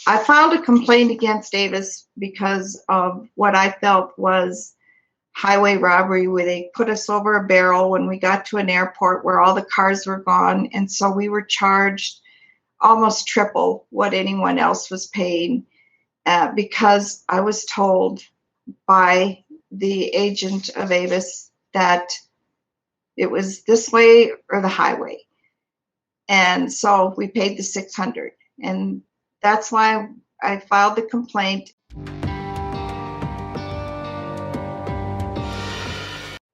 I filed a complaint against Avis because of what I felt was highway robbery, where they put us over a barrel when we got to an airport where all the cars were gone. And so we were charged almost triple what anyone else was paying because I was told by the agent of Avis that it was this way or the highway. And so we paid the $600. And that's why I filed the complaint.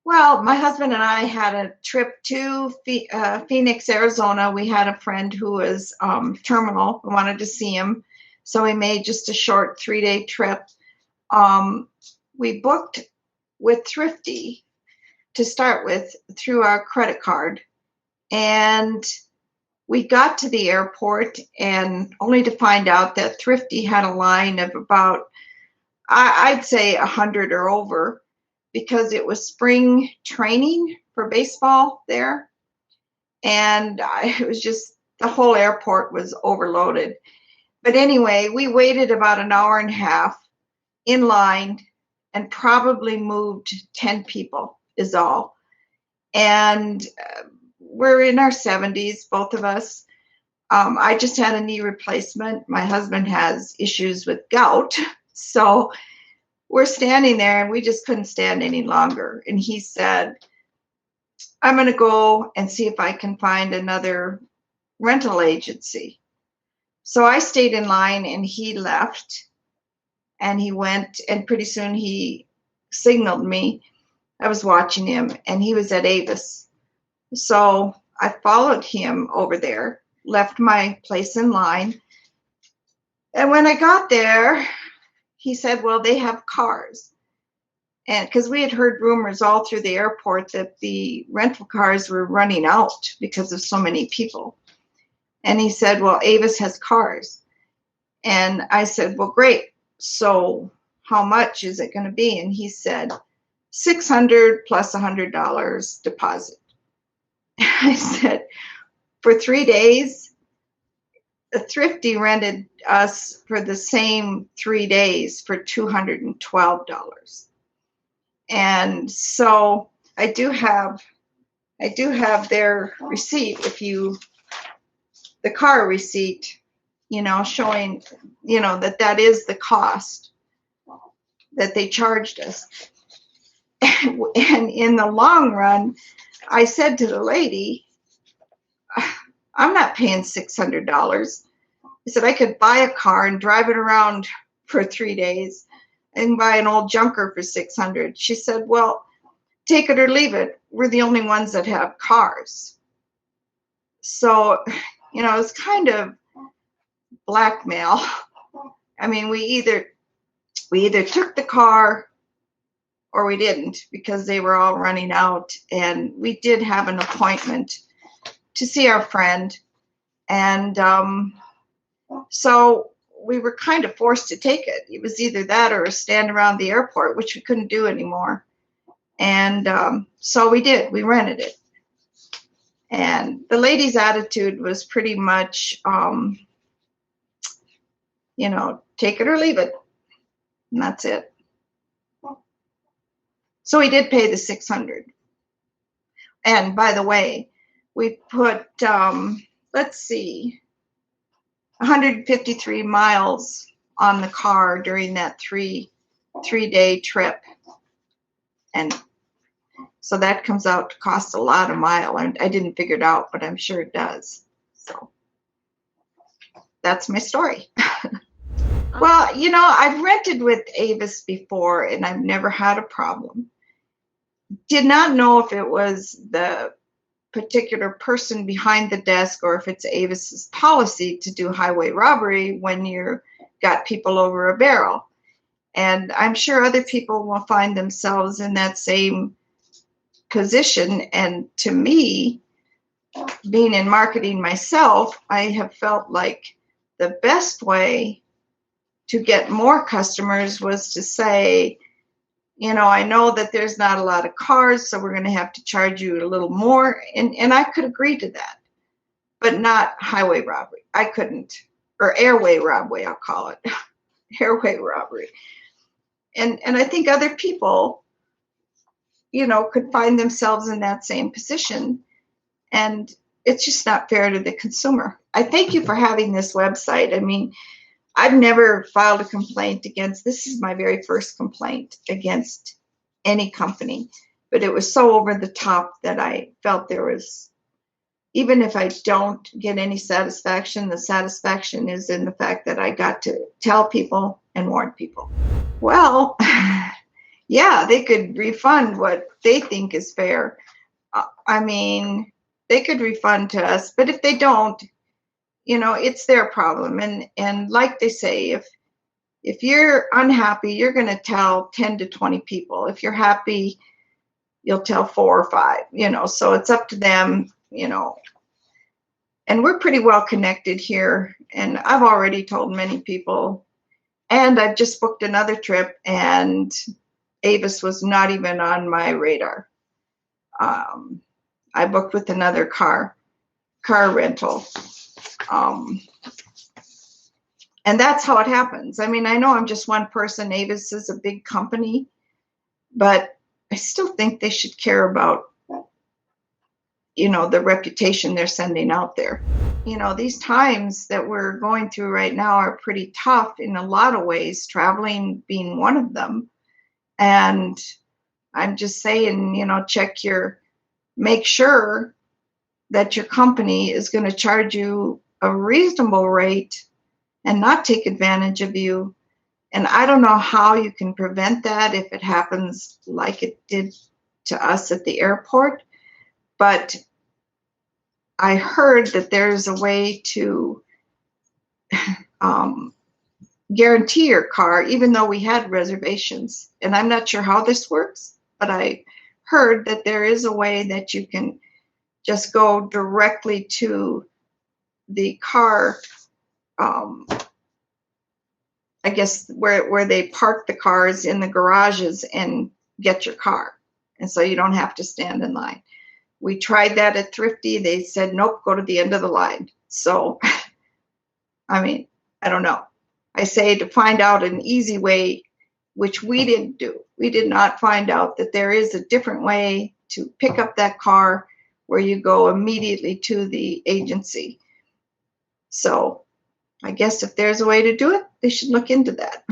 Well, my husband and I had a trip to Phoenix, Arizona. We had a friend who was terminal. We wanted to see him. So we made just a short 3-day trip. We booked with Thrifty to start with through our credit card. And we got to the airport and only to find out that Thrifty had a line of about, I'd say 100 or over, because it was spring training for baseball there. And it was just, the whole airport was overloaded. But anyway, we waited about an hour and a half in line and probably moved 10 people is all. And we're in our 70s, both of us. I just had a knee replacement. My husband has issues with gout. So we're standing there and we just couldn't stand any longer. And he said, I'm going to go and see if I can find another rental agency. So I stayed in line and he left and he went, and pretty soon he signaled me. I was watching him and he was at Avis. So I followed him over there, left my place in line. And when I got there, he said, well, they have cars. And because we had heard rumors all through the airport that the rental cars were running out because of so many people. And he said, well, Avis has cars. And I said, well, great. So how much is it going to be? And he said, $600 plus $100 deposit. I said, for 3 days? The Thrifty rented us for the same 3 days for $212. And so I do have their receipt, the car receipt, showing, that is the cost that they charged us. And in the long run, I said to the lady, I'm not paying $600. I said I could buy a car and drive it around for 3 days and buy an old junker for $600. She said, well, take it or leave it. We're the only ones that have cars. So, it's kind of blackmail. I mean, we either took the car or we didn't, because they were all running out. And we did have an appointment to see our friend. And so we were kind of forced to take it. It was either that or stand around the airport, which we couldn't do anymore. And so we did. We rented it. And the lady's attitude was pretty much, take it or leave it. And that's it. So we did pay the $600. And by the way, we put, 153 miles on the car during that three-day trip. And so that comes out to cost a lot of mile. I didn't figure it out, but I'm sure it does. So that's my story. Well, I've rented with Avis before and I've never had a problem. Did not know if it was the particular person behind the desk or if it's Avis's policy to do highway robbery when you've got people over a barrel. And I'm sure other people will find themselves in that same position. And to me, being in marketing myself, I have felt like the best way to get more customers was to say, I know that there's not a lot of cars, so we're going to have to charge you a little more. And I could agree to that, but not highway robbery. I couldn't. or airway robbery, I'll call it. Airway robbery. And I think other people, could find themselves in that same position. And it's just not fair to the consumer. I thank you for having this website. I mean, I've never filed a complaint against, this is my very first complaint against any company, but it was so over the top that I felt there was, even if I don't get any satisfaction, the satisfaction is in the fact that I got to tell people and warn people. Well, yeah, they could refund what they think is fair. I mean, they could refund to us, but if they don't, it's their problem. And like they say, if you're unhappy, you're going to tell 10 to 20 people. If you're happy, you'll tell 4 or 5, so it's up to them, and we're pretty well connected here. And I've already told many people, and I've just booked another trip, and Avis was not even on my radar. I booked with another car rental. And that's how it happens. I mean, I know I'm just one person. Avis is a big company, but I still think they should care about, the reputation they're sending out there. These times that we're going through right now are pretty tough in a lot of ways, traveling being one of them. And I'm just saying, make sure that your company is going to charge you a reasonable rate and not take advantage of you. And I don't know how you can prevent that if it happens like it did to us at the airport. But I heard that there's a way to guarantee your car, even though we had reservations. And I'm not sure how this works, but I heard that there is a way that you can just go directly to the car, I guess where they park the cars in the garages, and get your car. And so you don't have to stand in line. We tried that at Thrifty. They said, nope, go to the end of the line. So, I mean, I don't know. I say to find out an easy way, which we didn't do. We did not find out that there is a different way to pick up that car where you go immediately to the agency. So I guess if there's a way to do it, they should look into that.